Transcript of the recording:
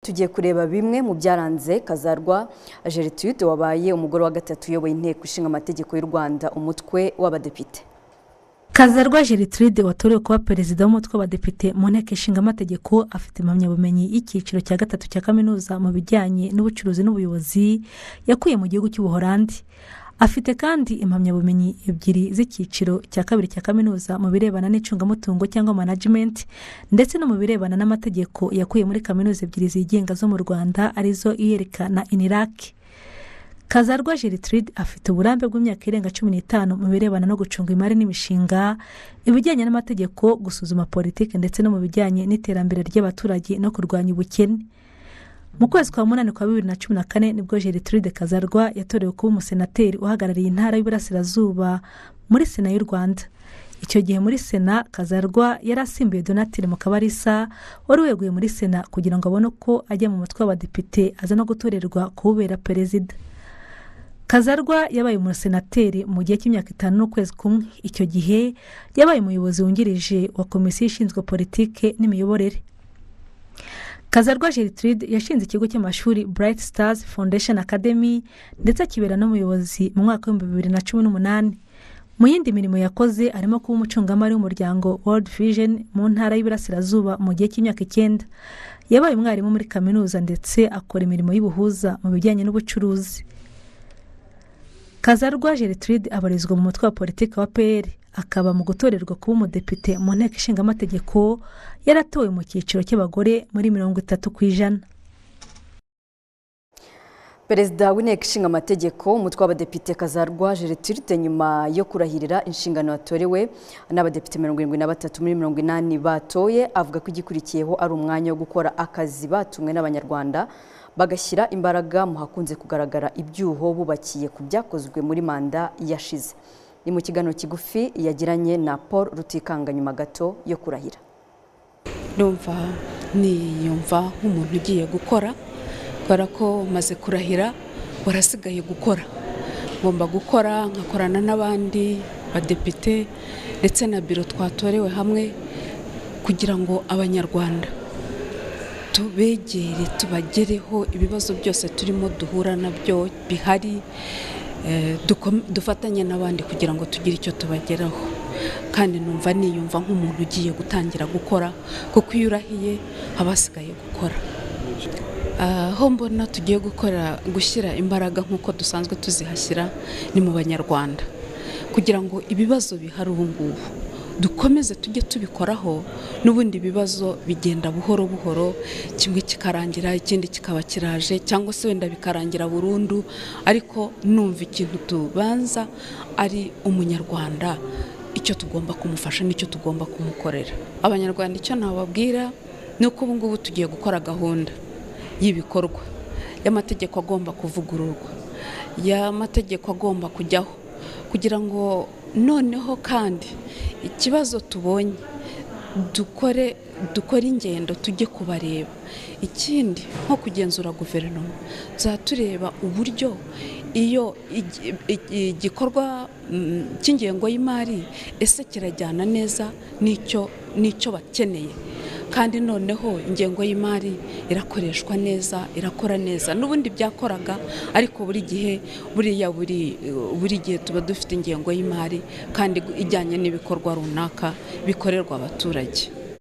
tugiye kureba bimwe mu byaranze Kazarwa Gertrude wabaye umugore wa gatatu uyoboye inteko ishinga amategeko y'u Rwanda umutwe w'abadepite. Kazarwa Gertrude watorewe kuba perezida w'umutwe w'abadepite mu nteko ishinga amategeko afite impamyabumenyi y'icyiciro cya gatatu cya kaminuza mu bijyanye n'ubucuruzi n'ubuyobozi yakuye mu gihugu cy'Ubuholandi. Afite kandi impamyabumenyi ebyiri z'icyiciro cya kabiri cya kaminuza mu birebana n'icungamutungo cyangwa management ndetse no mu birebana n'amategeko yakuye muri kaminuza ebyiri zigenga zo mu Rwanda arizo IERK na INRAC. Kazarwa Gertrude afite uburambe bw'imyaka irenga 15 mu birebana no gucunga imari n'imishinga, ibijyanye n'amategeko, gusuzuma politiki ndetse no mu bijyanye n'iterambere ry'abaturage no kurwanya ubukene. Mu kwezi kwa munani kwa 2014 nibwo Gertrude Kazarwa yatorewe kuba umusenateri uhagarariye intara y'Iburasirazuba muri Sena y'u Rwanda. Icyo gihe muri Sena Kazarwa yarasimbuye Donatille Mukabarisa wari weguye muri Sena kugira ngo abone ko ajya mu mutwe w'abadepite aza no gutorerwa kubera perezida. Kazarwa yabaye umusenateri mu gihe cy'imyaka 5 n'ukwezi kumwe. Icyo gihe yabaye umuyobozi wungirije wa komisiyo ishinzwe politike n'imiyoborere. Kazarwa Gertrude yashinze ikigo cy'amashuri Bright Stars Foundation Academy ndetse akibera n'umuyobozi mu mwaka wa 2018. Mu yindi mirimo yakoze arimo kuba umucungamari w'umuryango World Vision mu ntara y'Iburasirazuba mu gihe cy'imyaka 9. Yabaye umwarimu muri kaminuza ndetse akora imirimo y'ubuhuza mu bijyanye n'ubucuruzi. Kazarwa Gertrude abarizwa mu mutwe wa politiki wa PL, akaba mu gutorerwa kuba umudepite mu nteko ishinga amategeko yaratowe mu cyiciro cy'abagore muri 30%. Perezida w'inteko ishinga amategeko umutwe w'abadepite Kazarwa Gertrude nyuma yo kurahirira inshingano yatorewe n'abadepite 73 muri 80 batoye, avuga ko igikurikiyeho ari umwanya wo gukora akazi batumwe n'abanyarwanda bagashyira imbaraga mu hakunze kugaragara ibyuho bubakiye ku byakozwe muri manda yashize. Ni mu kiganiro kigufi yagiranye na Paul Rutikanga nyuma gato yo kurahira. Niyumva nk'umuntu ugiye gukora, kubera ko maze kurahira warasigaye gukora. Ngomba gukora nkakorana n'abandi badepite ndetse na biro twatorewe hamwe kugira ngo abanyarwanda tubegere tubagereho ibibazo byose turimo duhura nabyo bihari, dufatanye n'abandi kugira ngo tugire icyo tubageraho. Kandi niyumva nk'umuntu ugiye gutangira gukora, kuko iyo urahiye abasigaye gukora. Aho mbona tugiye gushyira imbaraga nk'uko dusanzwe tuzihashyira ni mu banyarwanda, kugira ngo ibibazo bihari ubu ngubu dukomeze tujye tubikoraho. N'ubundi bibazo bigenda buhoro buhoro, kimwe kikarangira ikindi kikaba kiraje cyangwa se wenda bikarangira burundu, ariko numva ikintu tubanza ari umunyarwanda, icyo tugomba kumufasha n'icyo tugomba kumukorera. Abanyarwanda icyo nababwira ni uko ubu ngubu tugiye gukora gahunda y'ibikorwa y'amategeko agomba kuvugururwa, y'amategeko agomba kujyaho, kugira ngo noneho kandi ikibazo tubonye dukore ingendo tujye kubareba. Ikindi nko kugenzura guverinoma, zatureba uburyo iyo igikorwa cy'ingengo y'imari ese kirajyana neza n'icyo bakeneye, kandi noneho ingengo y'imari irakoreshwa neza, irakora neza. N'ubundi byakoraga, ariko buri gihe tuba dufite ingengo y'imari kandi ijyanye n'ibikorwa runaka bikorerwa abaturage.